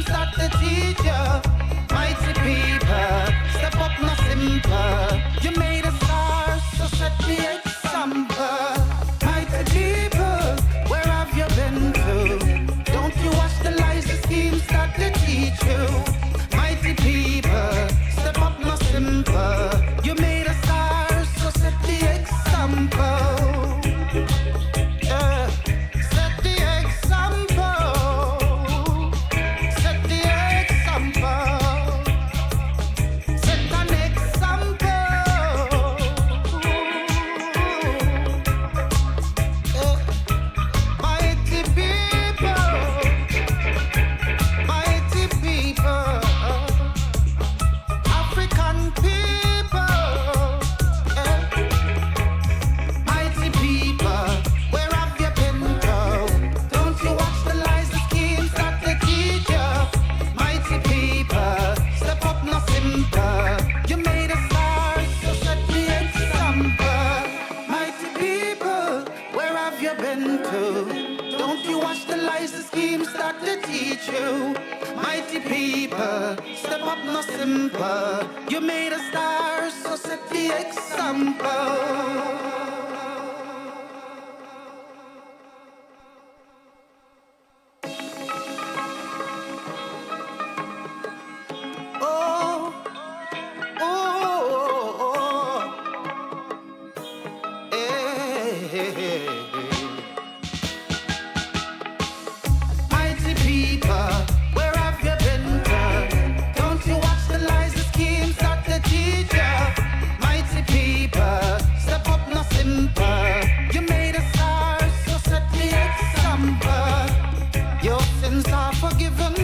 schemes that they teach ya. Mighty people, step up no simple. You made a star, so set the example. Mighty people, where have you been to? Don't you watch the lies, the schemes that they teach you? Mighty people, step up no simple. You made a star, so set the example. Yeah. Set the example. Set the example. Set an example. Yeah. Mighty people. Mighty people. African people. Yeah. Mighty people, where have you been to? Don't you watch the lies, the schemes that they teach you? Mighty people, step up no simple. You made a star, so set the example. Mighty people, where have you been to? Don't you watch the lies, the schemes that they teach you? Mighty people, step up no simple. You made a star, so set the example. Oh, oh, oh, hey. Mighty people, where have you been to? Don't you watch the lies, the schemes that they teach you? Mighty people, step up no simple. You made a star, so set the example. Your sins are forgiven.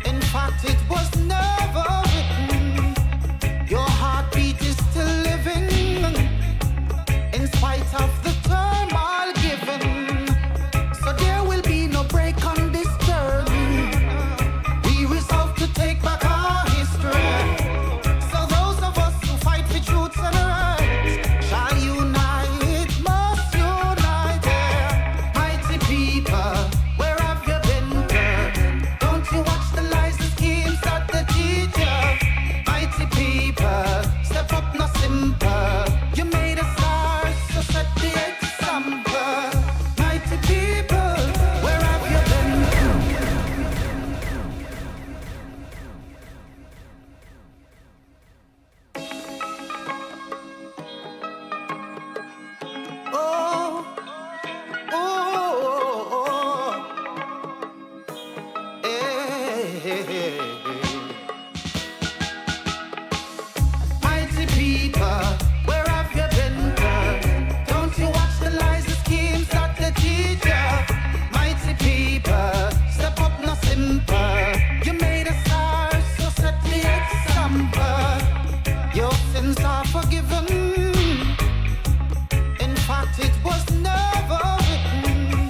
In fact, it was never written. Your heartbeat is still living, in spite of the turmoil given. So there will be no break on this journey. We resolve to take back our history. So those of us who fight for truths and rights shall unite, must unite. Yeah. Mighty people, where have you been to? Don't you watch the lies, the schemes that they teach you? Mighty people, step up no simple. You made a star, so set the example. Mighty people, where have you been to? Oh, oh, oh, hey. Mighty people, where have you been to? Don't you watch the lies, the schemes that they teach you? Mighty people, step up no simple. You made a star, so set the example. Your sins are forgiven. In fact, it was never written.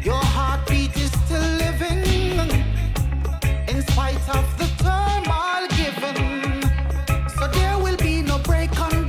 Your heartbeat is still living, in spite of the turmoil given. So there will be no break on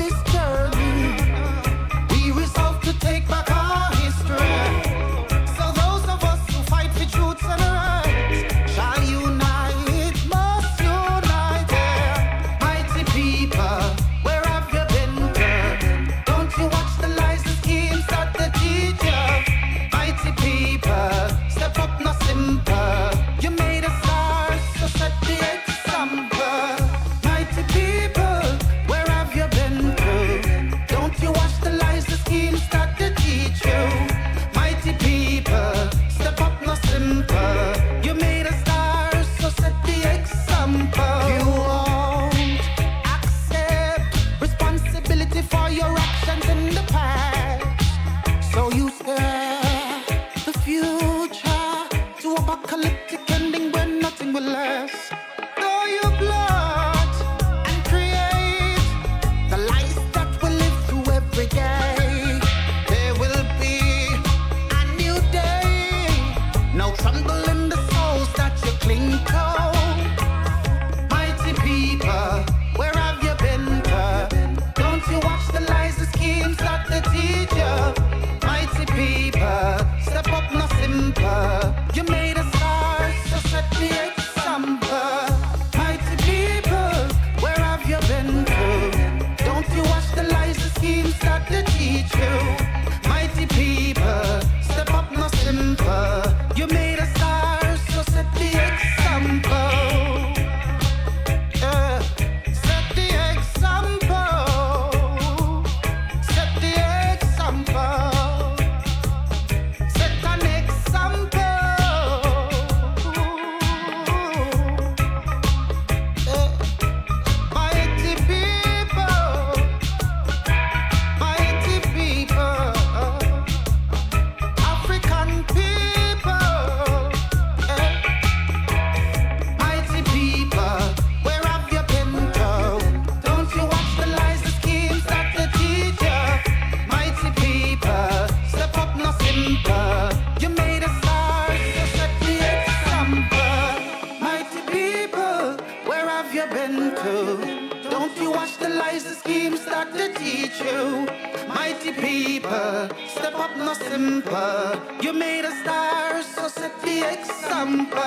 into. Don't you watch the lies, the schemes start to teach you. Mighty people, step up, no simple. You made a star, so set the example.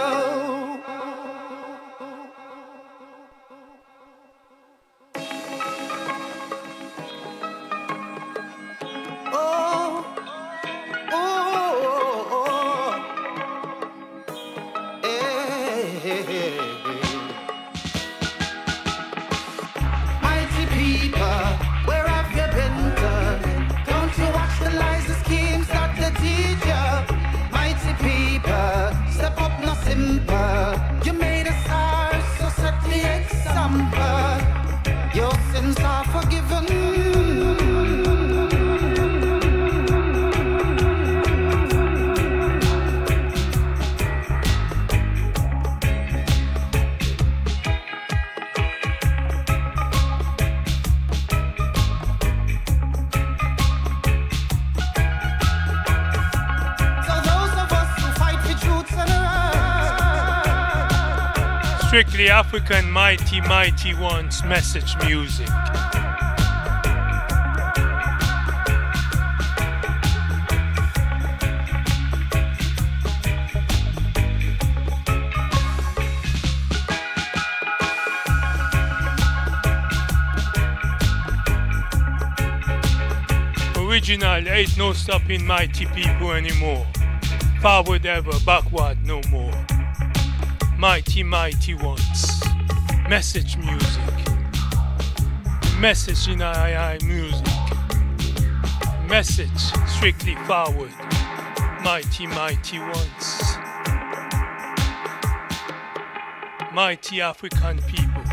You made a star, so set the example. Your sins are forgiven. Strictly African mighty, mighty ones, message music. Original, ain't no stopping mighty people anymore. Forward ever, backward no more. Mighty, mighty ones. Message music. Message in I music. Message strictly forward. Mighty, mighty ones. Mighty African people.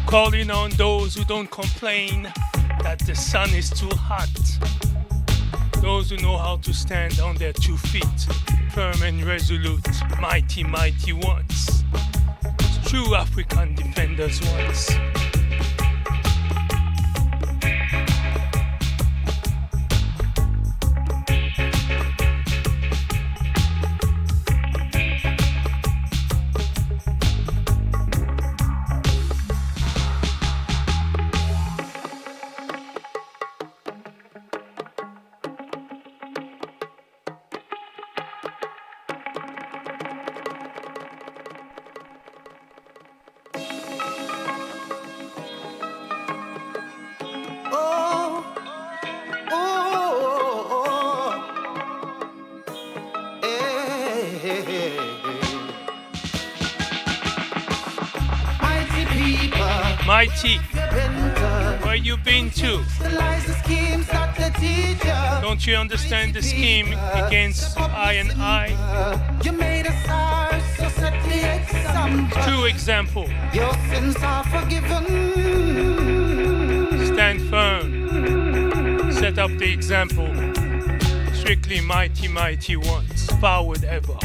Calling on those who don't complain that the sun is too hot. Those who know how to stand on their 2 feet, firm and resolute, mighty, mighty ones. True African defenders ones. Mighty, where you been to? Don't you understand the scheme against I and I? 2 examples. Stand firm. Set up the example. Strictly mighty, mighty ones. Forward ever.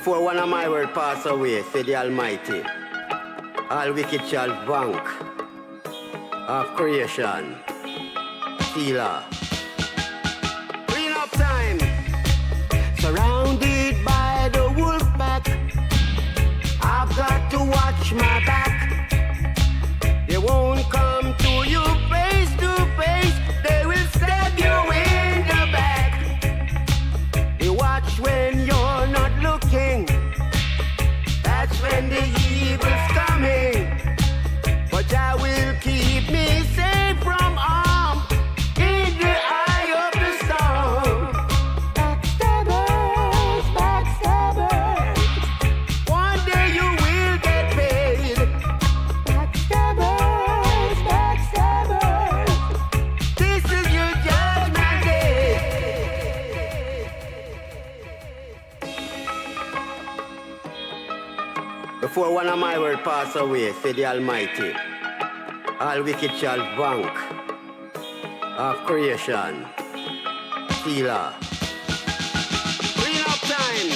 Before one of my word pass away, said the Almighty, all wicked shall vank of creation. Sealer. Clean up time. Surrounded by the wolf pack, I've got to watch my back. They won't come to you face to face, they will stab you in the back. They watch when you're not looking, that's when the evil's coming. But I will keep me safe from harm in the eye of the storm. Backstabbers, backstabbers, one day you will get paid. Backstabbers, backstabbers, this is your judgment day. Before one of my word pass away, said the Almighty, all wicked shall vank of creation. Sealer. Clean up time.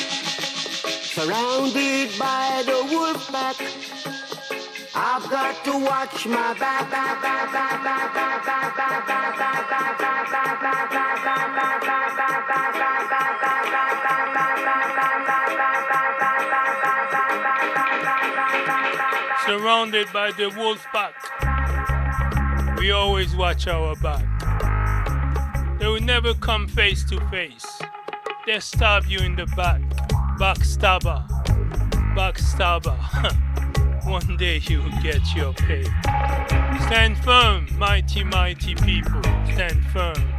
Surrounded by the wolf pack, I've got to watch my back. Surrounded by the wolf pack, we always watch our back. They will never come face to face. They stab you in the back. Backstabber. Backstabber. One day you will get your pay. Stand firm, mighty, mighty people. Stand firm.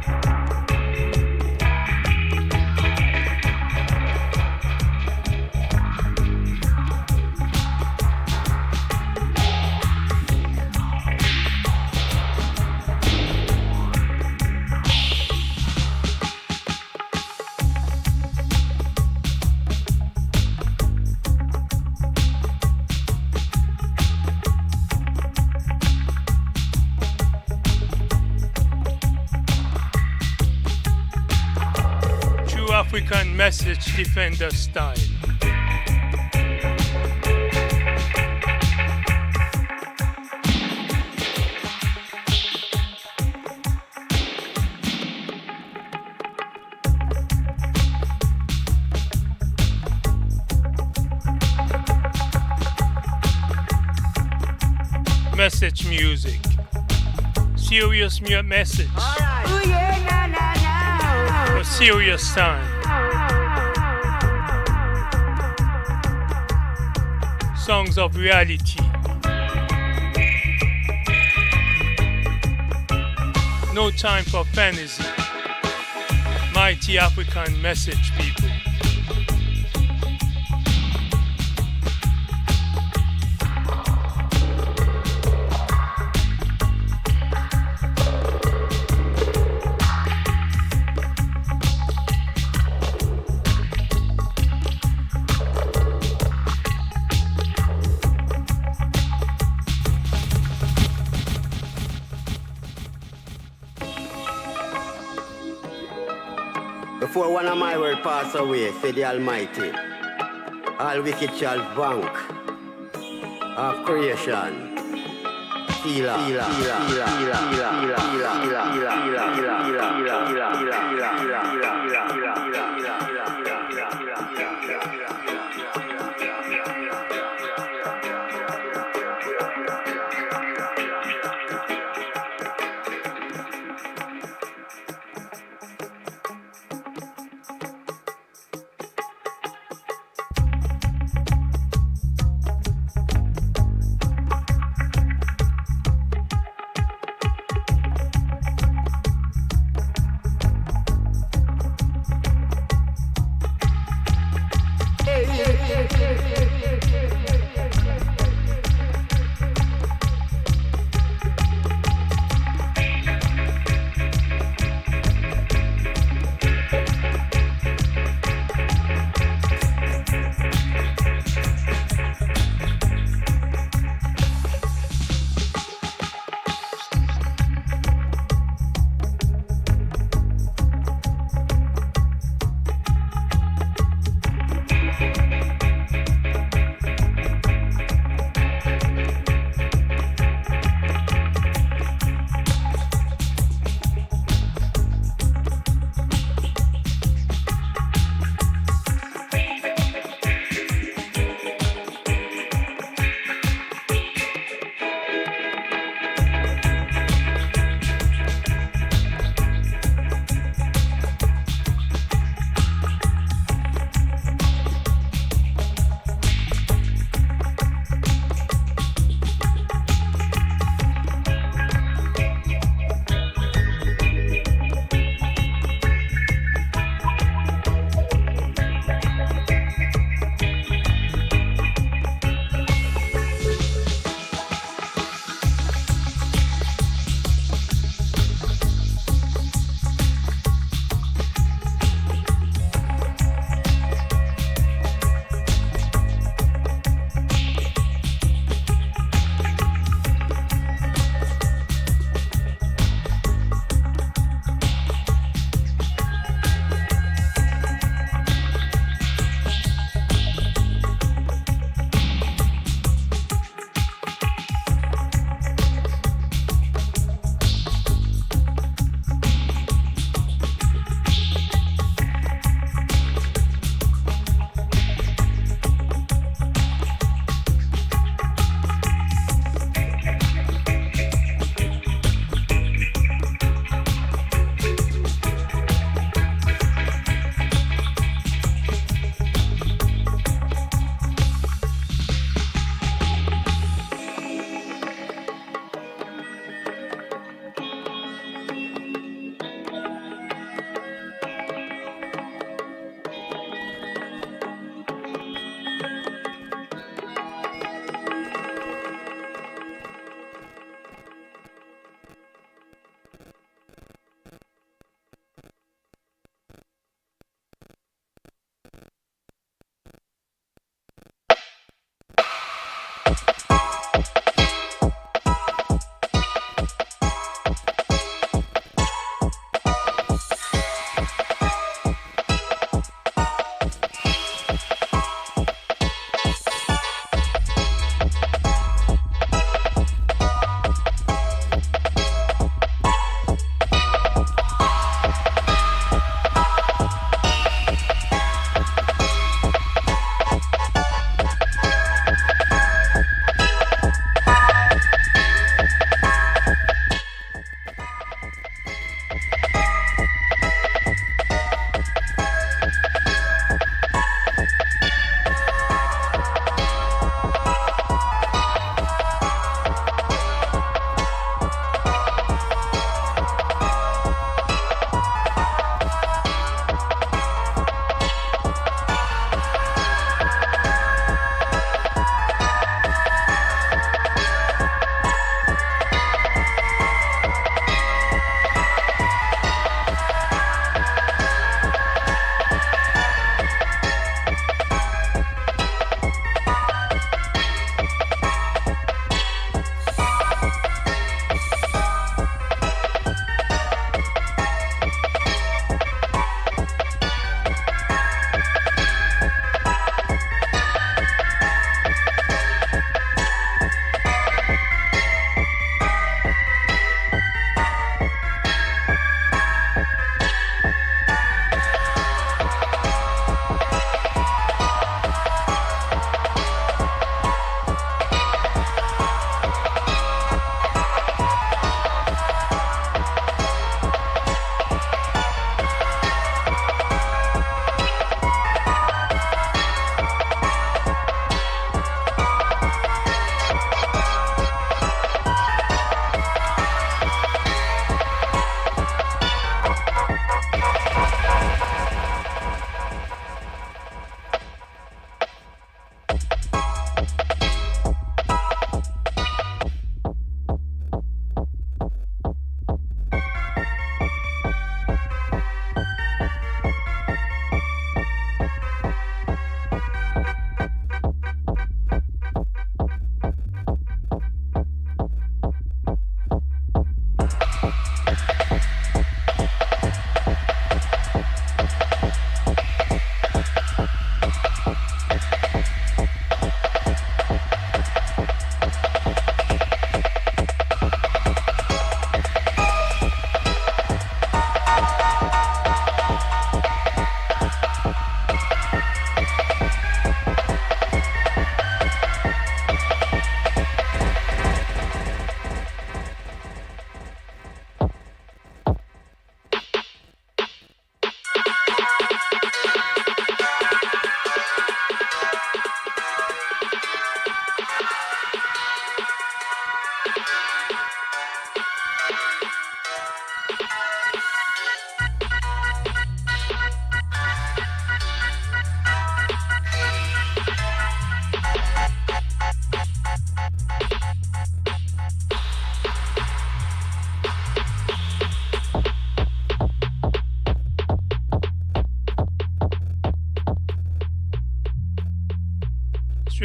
African message defender style. Message music. Serious message. Alright. Ooh, yeah, nah. For serious time. Songs of reality. No time for fantasy. Mighty African message, people. Before one of my word pass away, said the Almighty, all wicked shall vank of creation.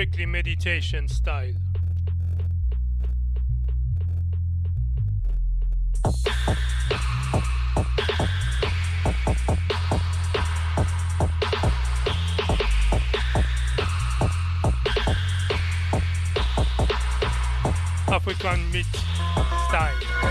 strictly meditation style. African meat style.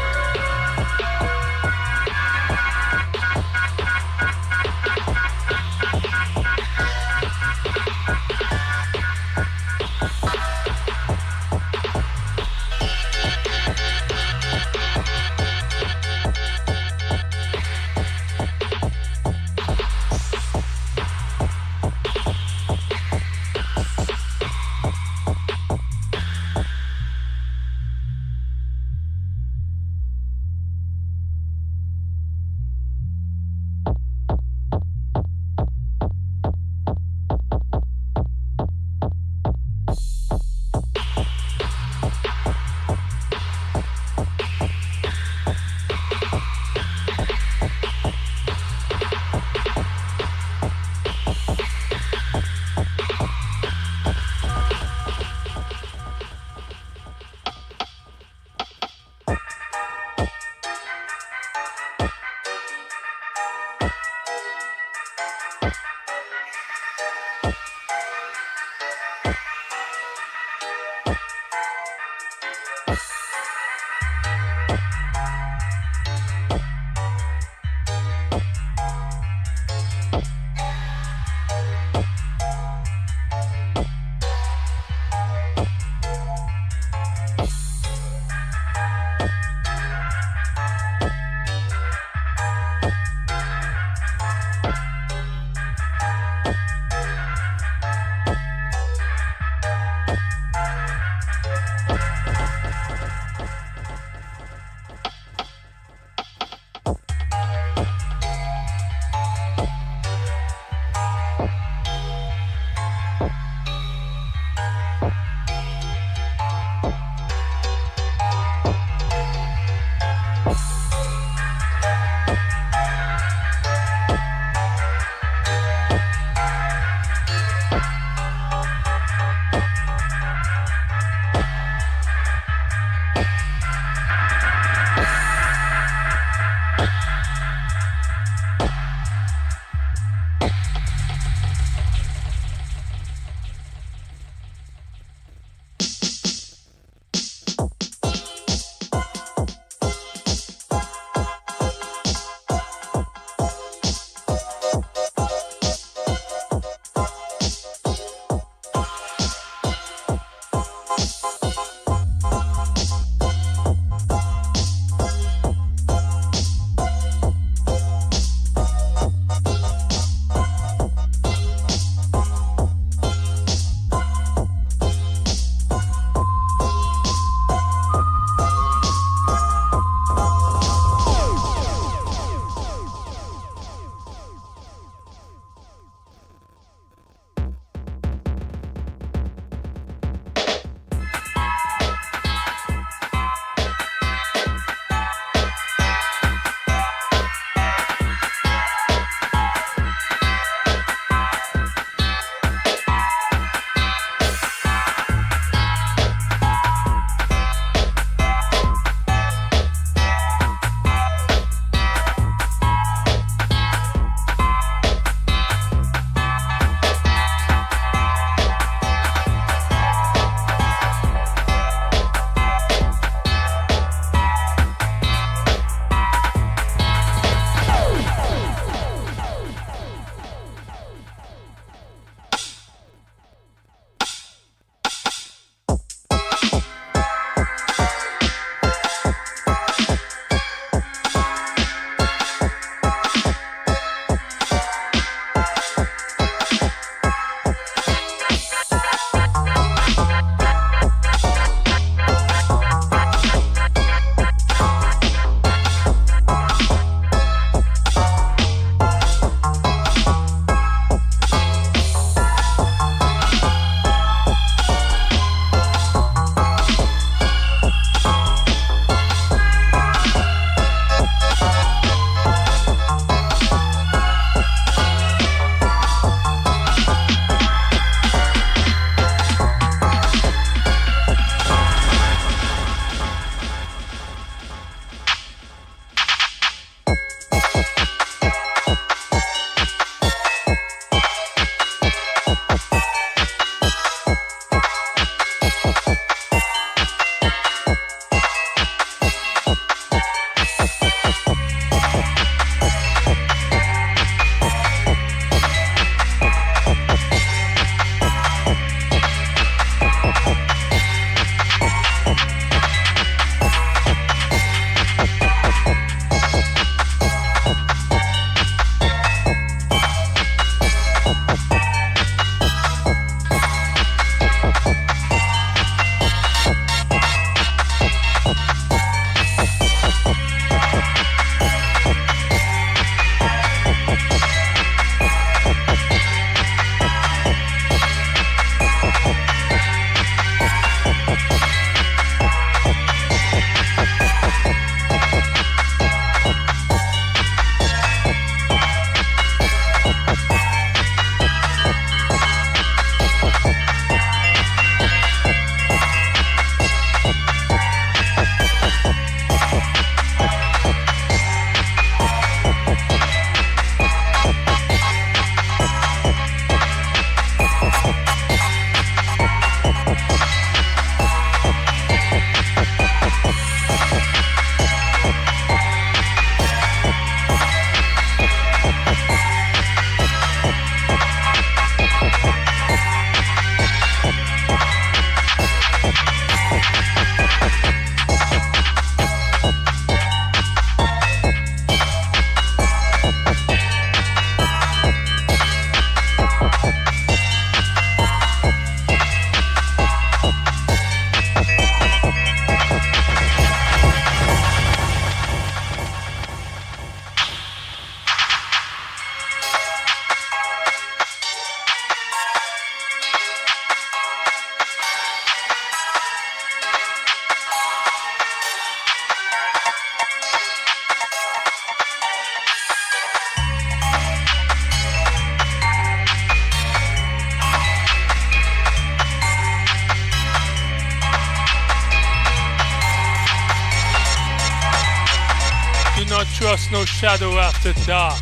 trust no shadow after dark.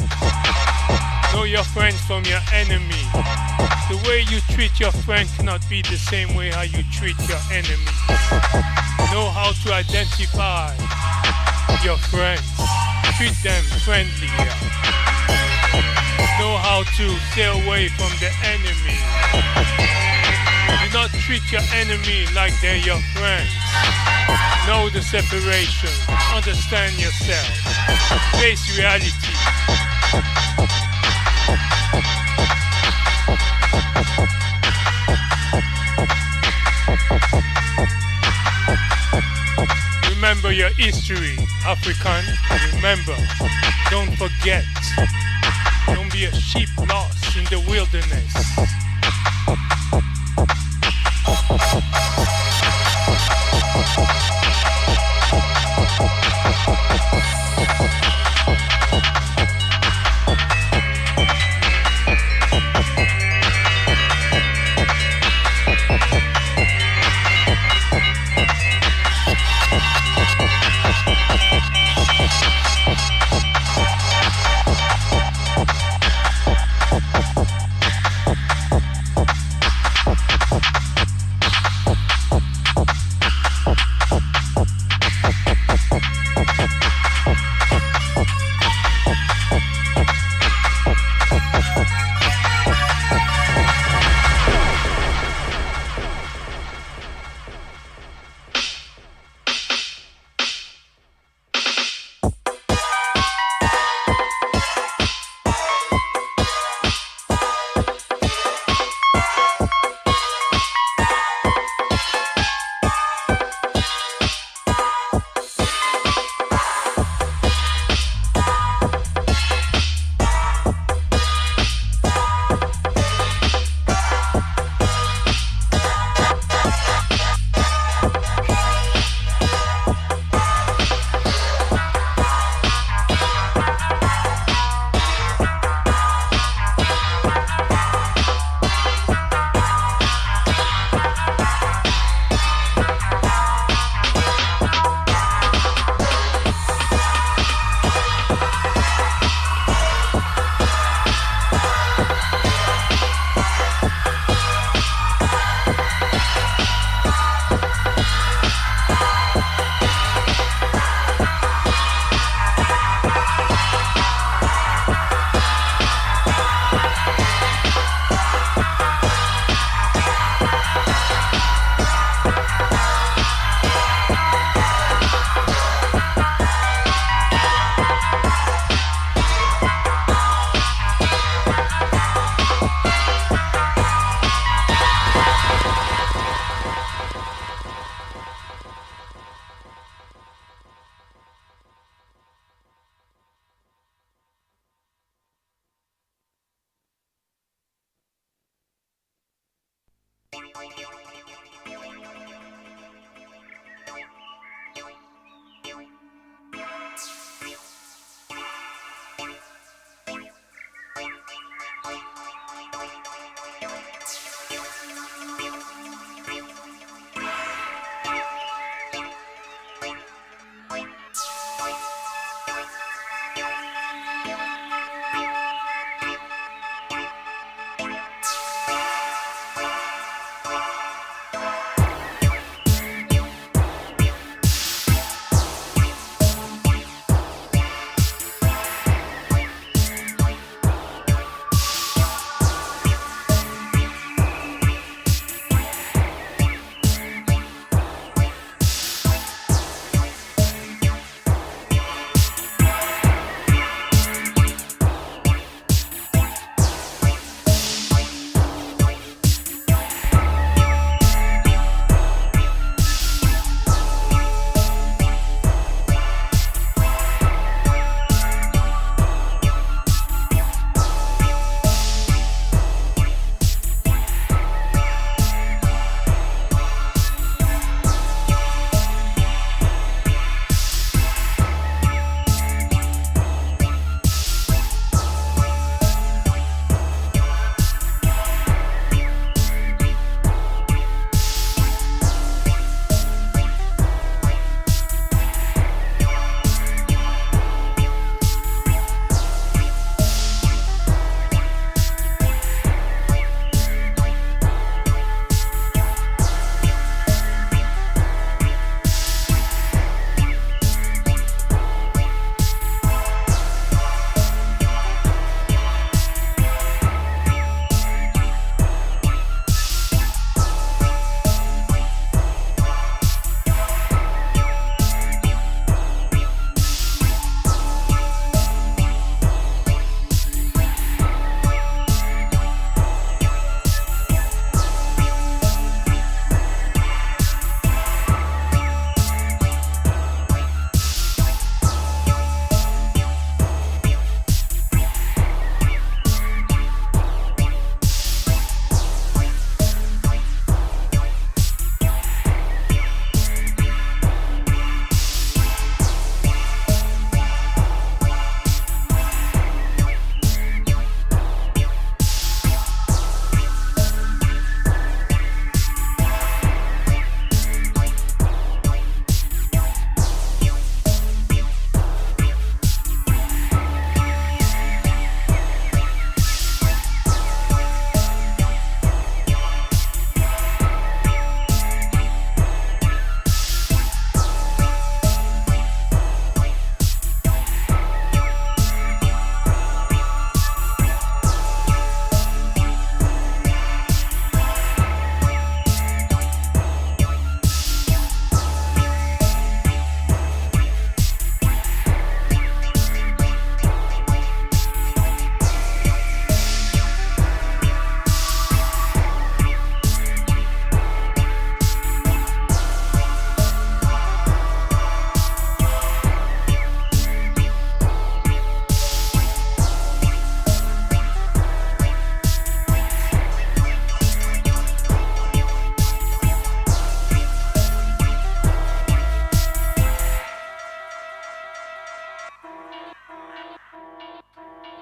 Know your friends from your enemy. The way you treat your friend cannot be the same way how you treat your enemy. Know how to identify your friends. Treat them friendly. Know how to stay away from the enemy. Do not treat your enemy like they're your friends. Know the separation. Understand yourself. Face reality. Remember your history, African. Remember. Don't forget. Don't be a sheep lost in the wilderness.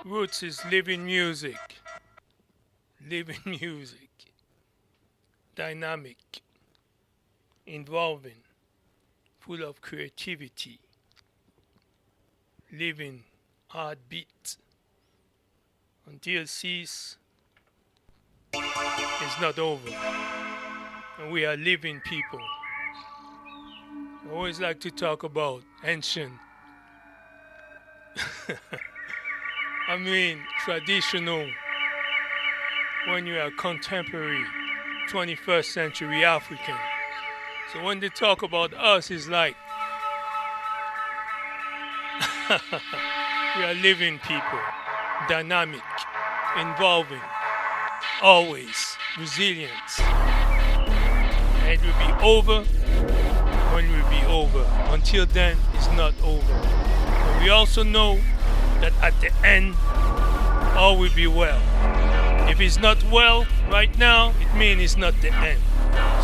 Roots is living music. Living music. Dynamic. Involving. Full of creativity. Living heartbeat. Until cease is not over. And we are living people. I always like to talk about ancient. I mean, traditional when you are contemporary, 21st century African. So when they talk about us, it's like we are living people, dynamic, involving, always resilient. And it will be over when it will be over. Until then, it's not over. And we also know that at the end, all will be well. If it's not well right now, it means it's not the end.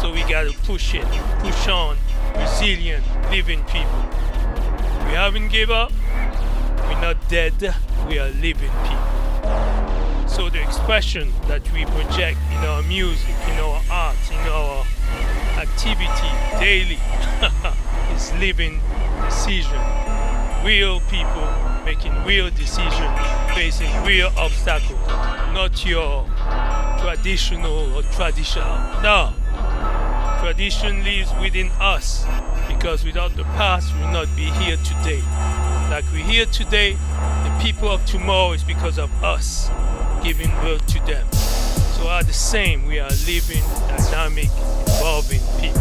So we gotta push it, push on, resilient, living people. We haven't give up, we're not dead, we are living people. So the expression that we project in our music, in our art, in our activity daily is living decision. Real people making real decisions, facing real obstacles, not your traditional or traditional. No. Tradition lives within us because without the past we will not be here today. Like we're here today, the people of tomorrow is because of us giving birth to them. So are the same, we are living, dynamic, evolving people,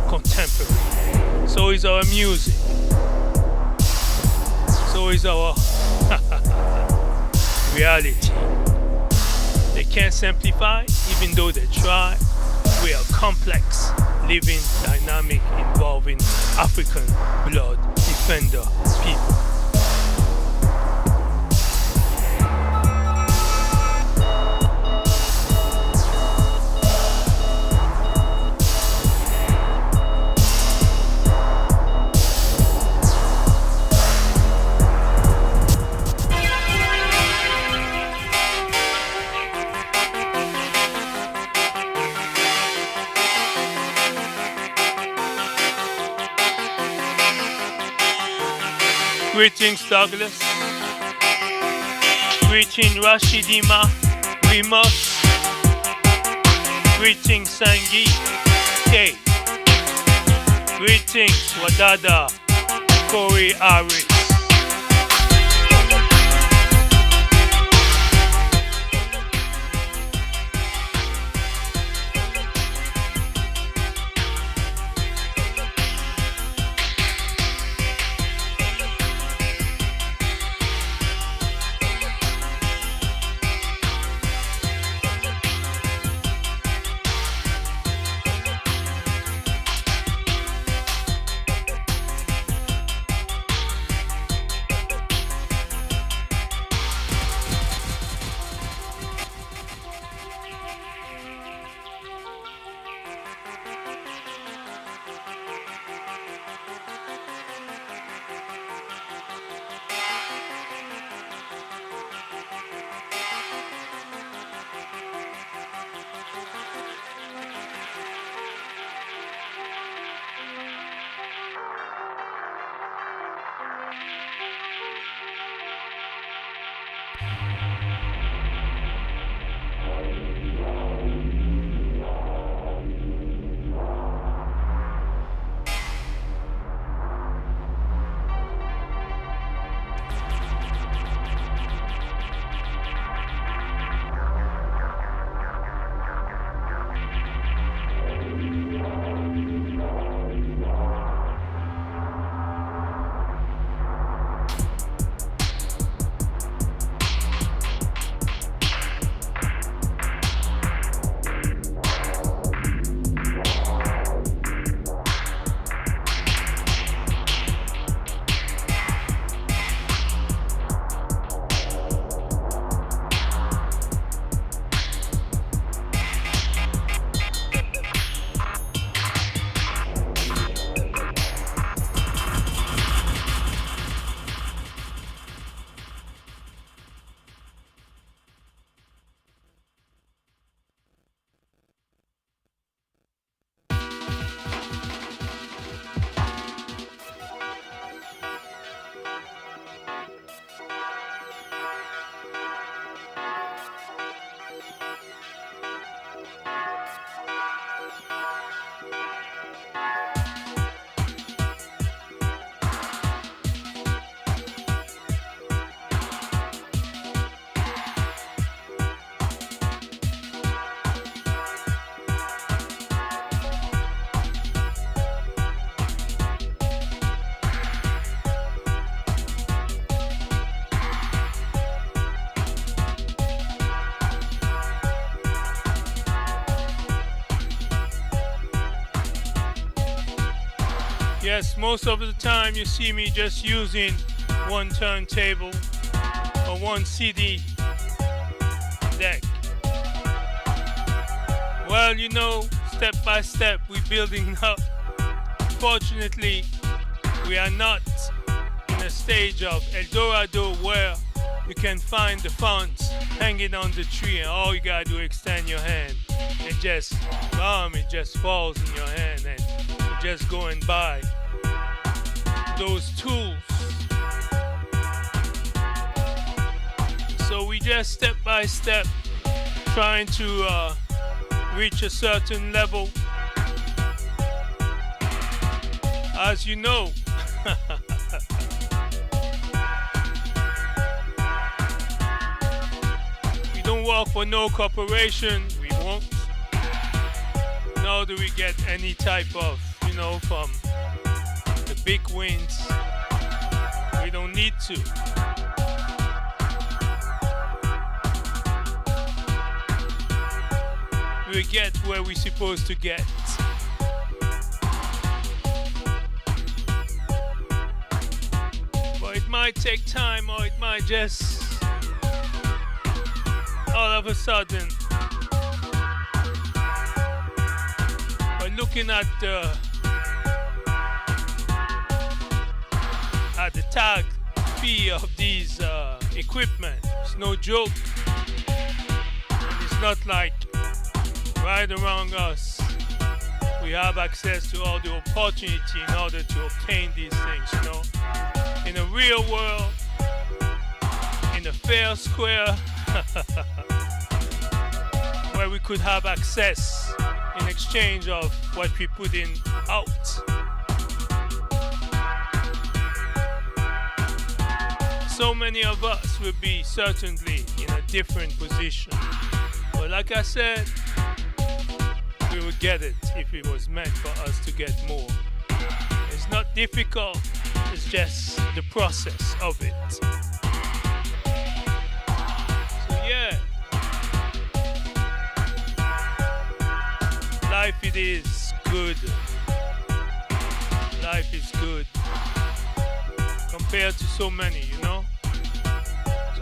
contemporary. So is our music. So is our reality. They can't simplify, even though they try. We are complex, living, dynamic, involving African blood defender people. Greetings, Douglas. Greetings, Rashidima Ramos. Greetings, Sangi K. Greetings, Wadada Corey Aris. Yes, most of the time you see me just using one turntable or one CD deck. Well, you know, step by step we're building up. Fortunately, we are not in a stage of El Dorado where you can find the fonts hanging on the tree and all you gotta do is extend your hand and just, it just falls in your hand and you're just going by those tools. So we just step by step trying to reach a certain level. As you know, we don't work for no corporation, we won't. Nor do we get any type of, from the big wins. We don't need to. We get where we're supposed to get. But it might take time, or it might just all of a sudden. But looking at the tag fee of these equipment, it's no joke. And it's not like right around us we have access to all the opportunity in order to obtain these things, in a real world, in a fair square, where we could have access in exchange of what we put in out. So many of us will be certainly in a different position. But like I said, we would get it if it was meant for us to get more. It's not difficult, it's just the process of it. So yeah, life it is good. Life is good compared to so many, So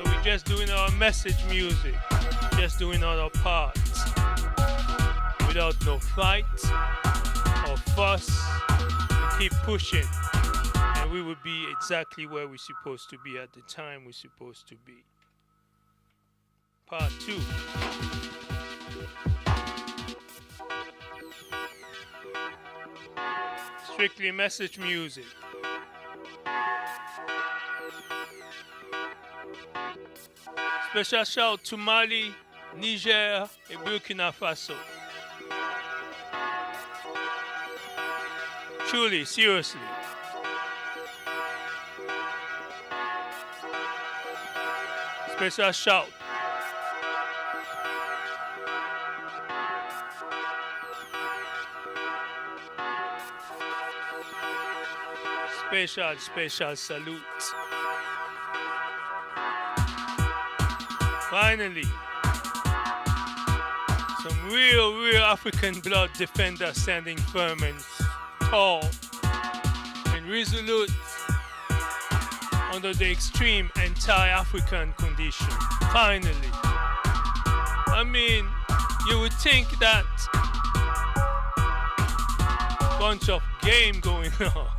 we're just doing our message music, just doing our part. Without no fight or fuss, we keep pushing, and we will be exactly where we're supposed to be at the time we're supposed to be. Part 2. Strictly message music. Special shout to Mali, Niger et Burkina Faso. Truly, seriously. Special shout. Special salute. Finally, some real African blood defender standing firm and tall and resolute under the extreme anti-African condition. Finally. I mean, you would think that bunch of game going on.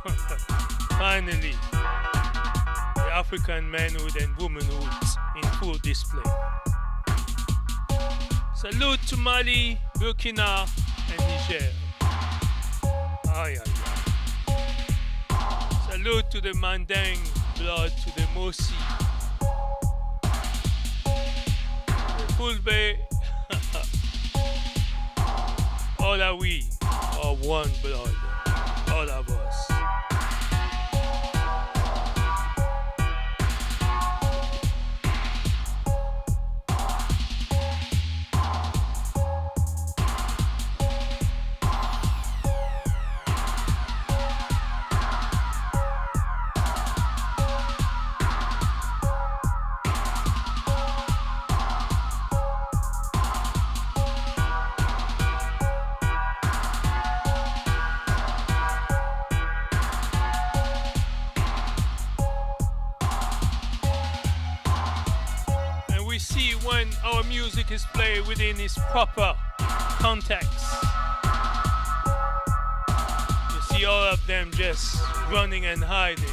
Finally, the African manhood and womanhood in full display. Salute to Mali, Burkina, and Niger. Aye, aye, aye. Salute to the Manding blood, to the Mosi, the Fulbe. All are we, are one blood, all of us. we see when our music is played within its proper context. You see all of them just running and hiding.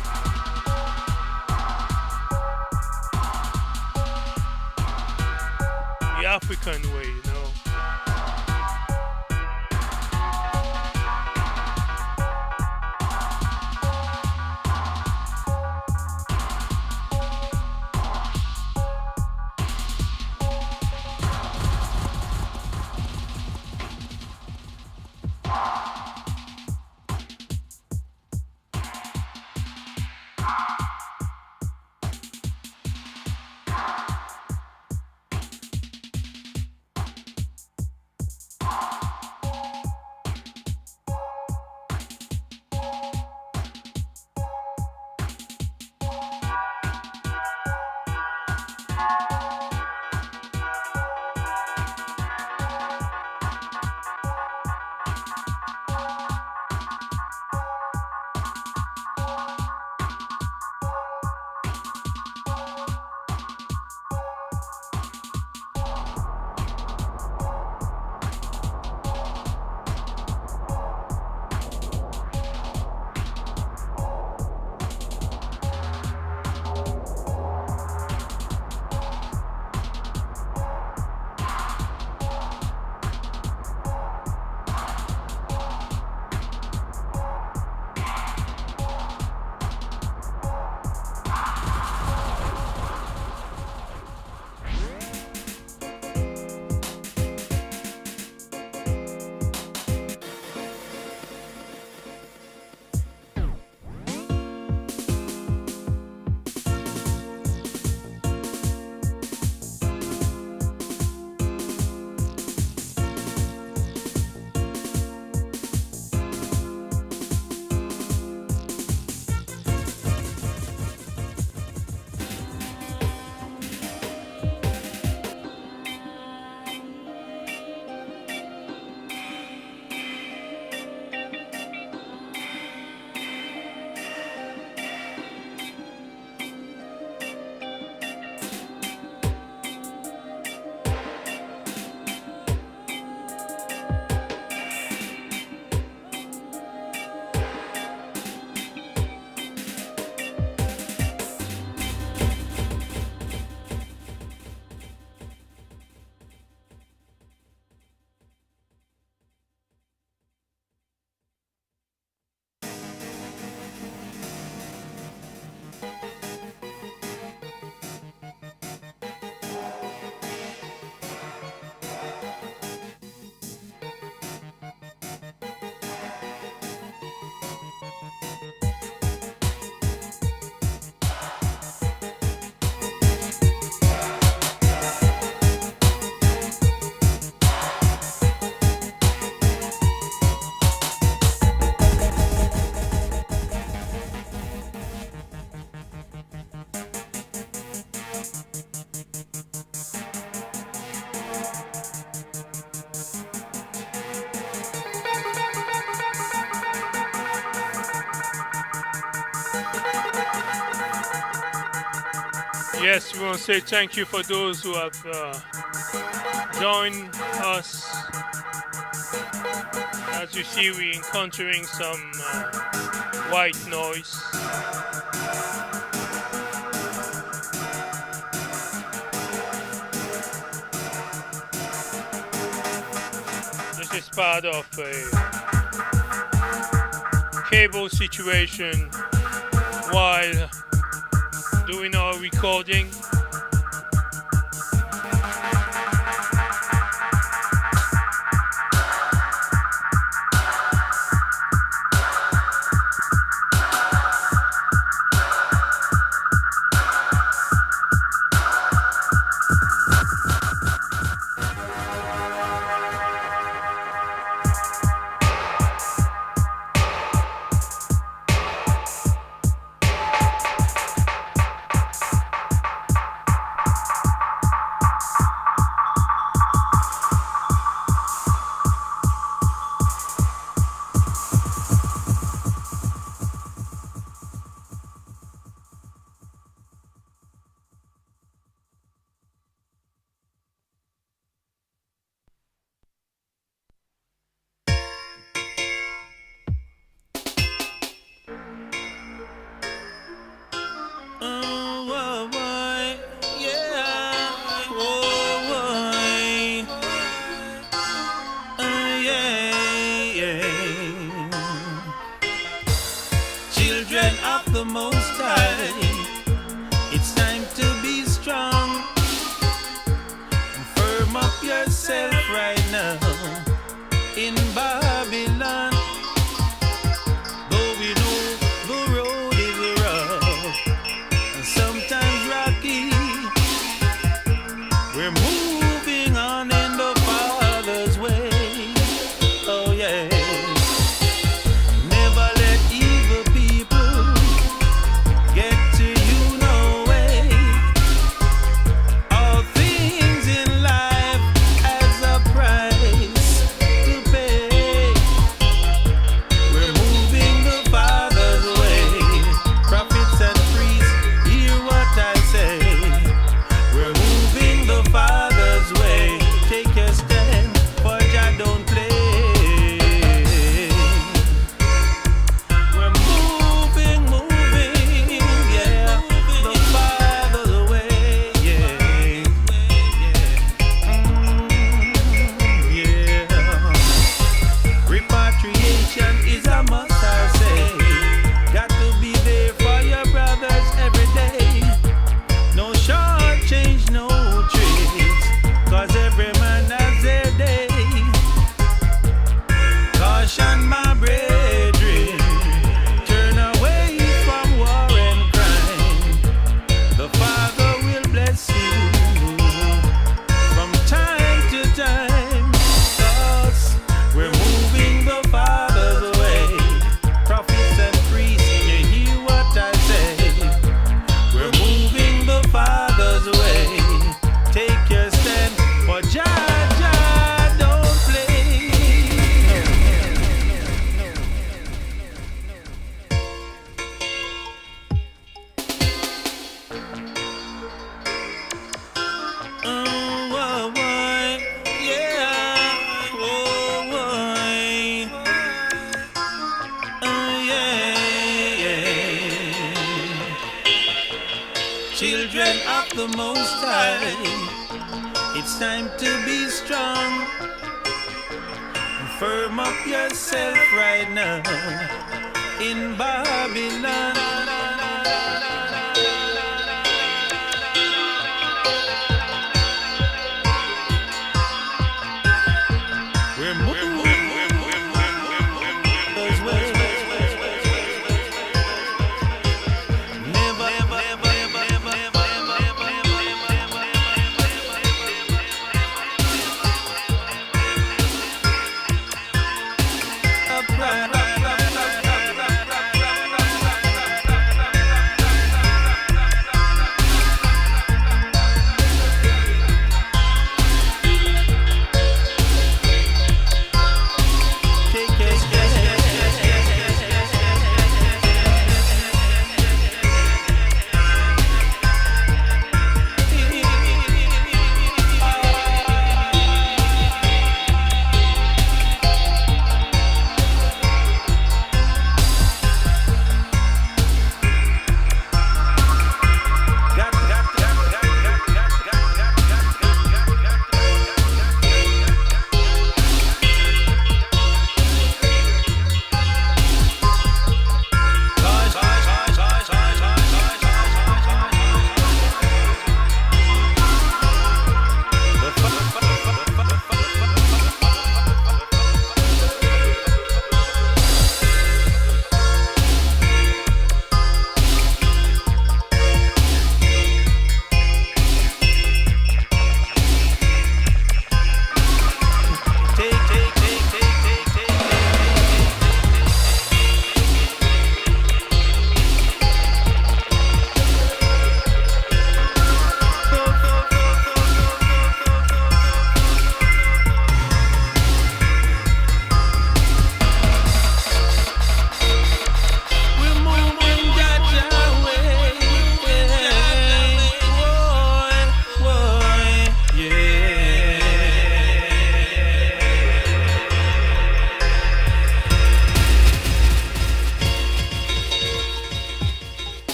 The African way, you know. Yes, we want to say thank you for those who have joined us. As you see, we're encountering some white noise. This is part of a cable situation while doing our recording. now in Babylon. Though we know the road is rough and sometimes rocky, we're moving on in the Father's way. Oh yeah. Never let evil people get to you, no way. All things in life has a price to pay. We're moving the Father's way. Prophets and priests, hear what I say. We're moving the Father's way. Take your stand, for Jah don't play. We're moving, yeah, the Father's way, yeah, yeah. Repatriation is a must, I say. Got to be there for your brothers every day. No short change, no tricks, 'cause every man has their day. Caution my brethren, turn away from war and crime. The Father will bless you from time to time. 'Cause we're moving the Father's way. Prophets and priests, you hear what I say. We're moving the Father's way. Take your stand, for Jah don't play. Oh, boy, yeah. Oh, boy. Yeah. Children of the Most High, it's time to be strong. Firm up yourself right now in Babylon. We're moving those ways. Never,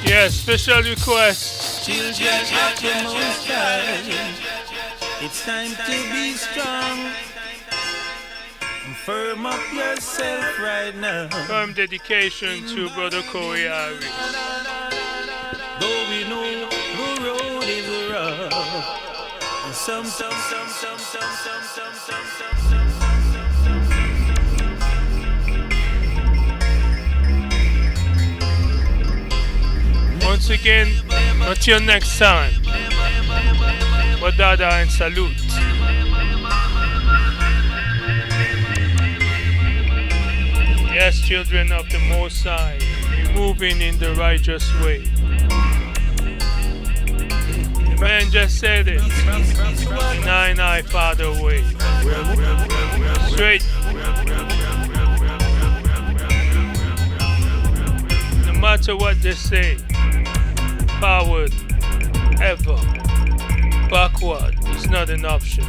Yes, special request. Children of the Most High, it's time to be strong. Firm up yourself right now. Firm dedication to Brother Corey Harris. Though we know the road is rough, and some. Once again, until next time, Wadada and salute. Yes, children of the Most High, be moving in the righteous way. The man just said it. The nine-eye Father way. Straight. No matter what they say, forward, ever. Backward is not an option.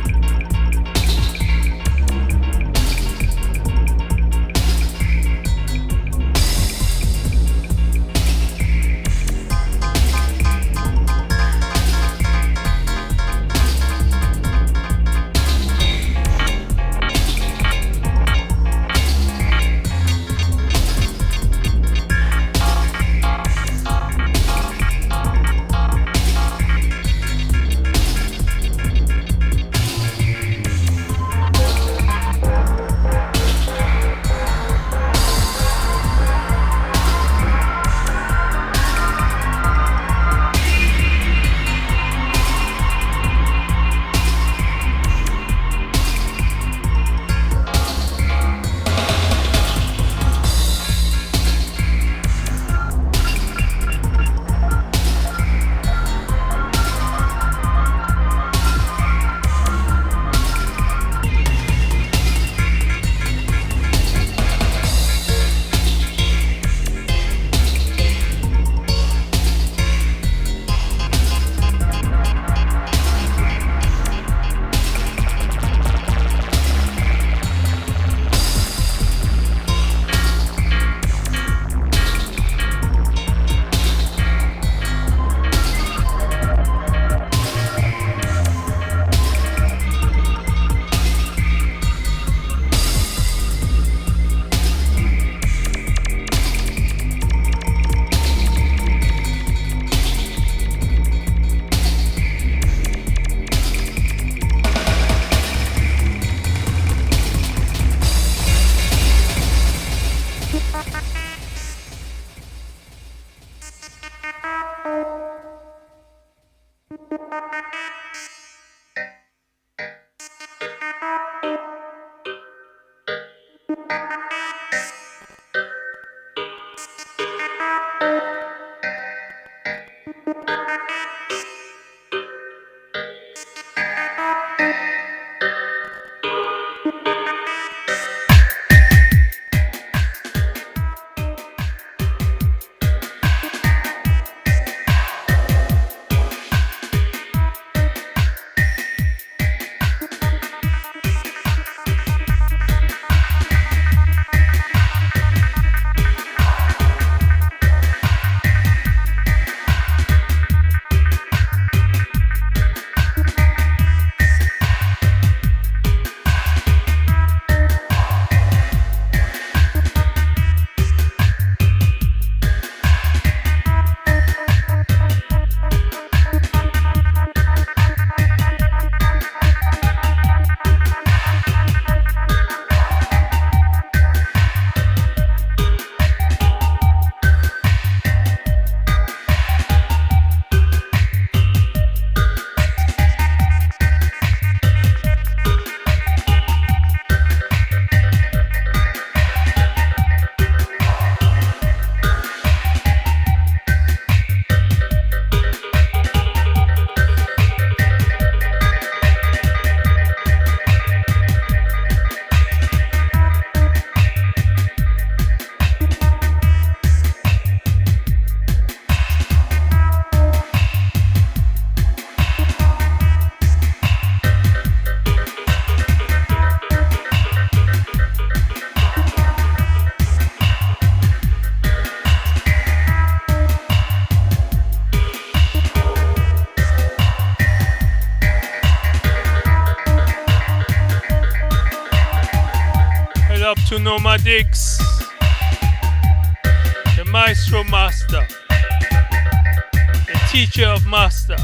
to Nomadics, the Maestro Master, the Teacher of Master.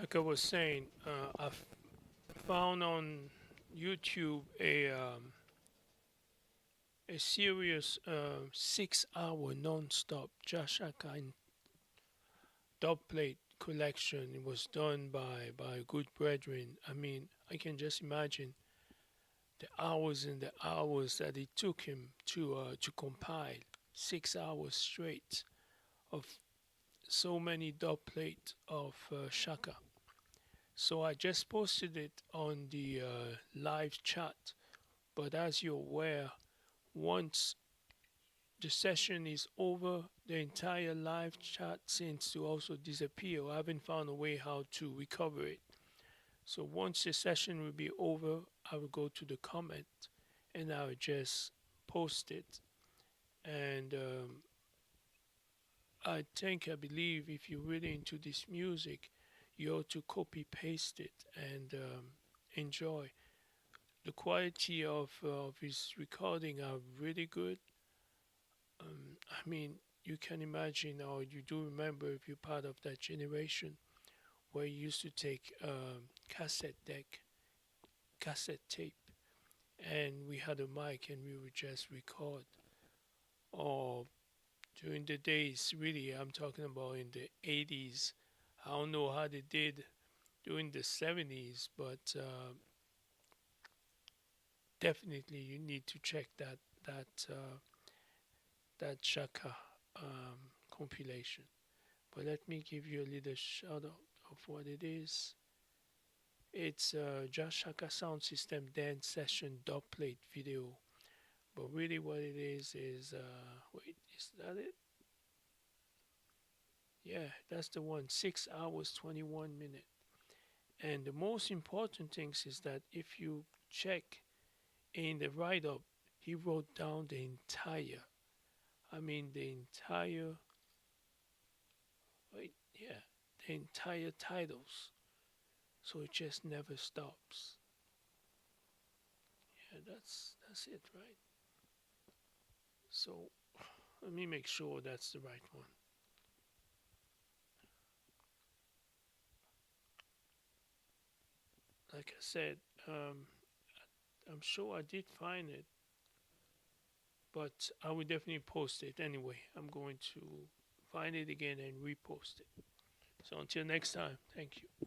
Like I was saying, I've found on YouTube a serious 6 hour non-stop Jashaka and dubplate collection. It was done by good brethren. I mean, I can just imagine the hours and the hours that it took him to compile 6 hours straight of so many dubplate of Shaka. So I just posted it on the live chat. But as you're aware, once the session is over, the entire live chat seems to also disappear. I haven't found a way how to recover it. So once the session will be over, I will go to the comment and I will just post it. And I believe if you're really into this music, you ought to copy paste it and enjoy. The quality of his recording are really good. I mean, you can imagine, or you do remember if you're part of that generation where you used to take cassette deck, cassette tape, and we had a mic and we would just record. Or during the days, really, I'm talking about in the 80s. I don't know how they did during the 70s, but definitely you need to check that Shaka compilation. But let me give you a little shout out of what it is. It's Just Shaka Sound System Dance Session Dubplate video. But really, what it is wait, is that it? Yeah, that's the one. 6 hours, 21 minutes. And the most important things is that if you check in the write up, he wrote down the entire, the entire, wait, yeah, the entire titles. So it just never stops. Yeah, that's it, right? So let me make sure that's the right one. Like I said, I'm sure I did find it, but I will definitely post it anyway. I'm going to find it again and repost it. So until next time, thank you.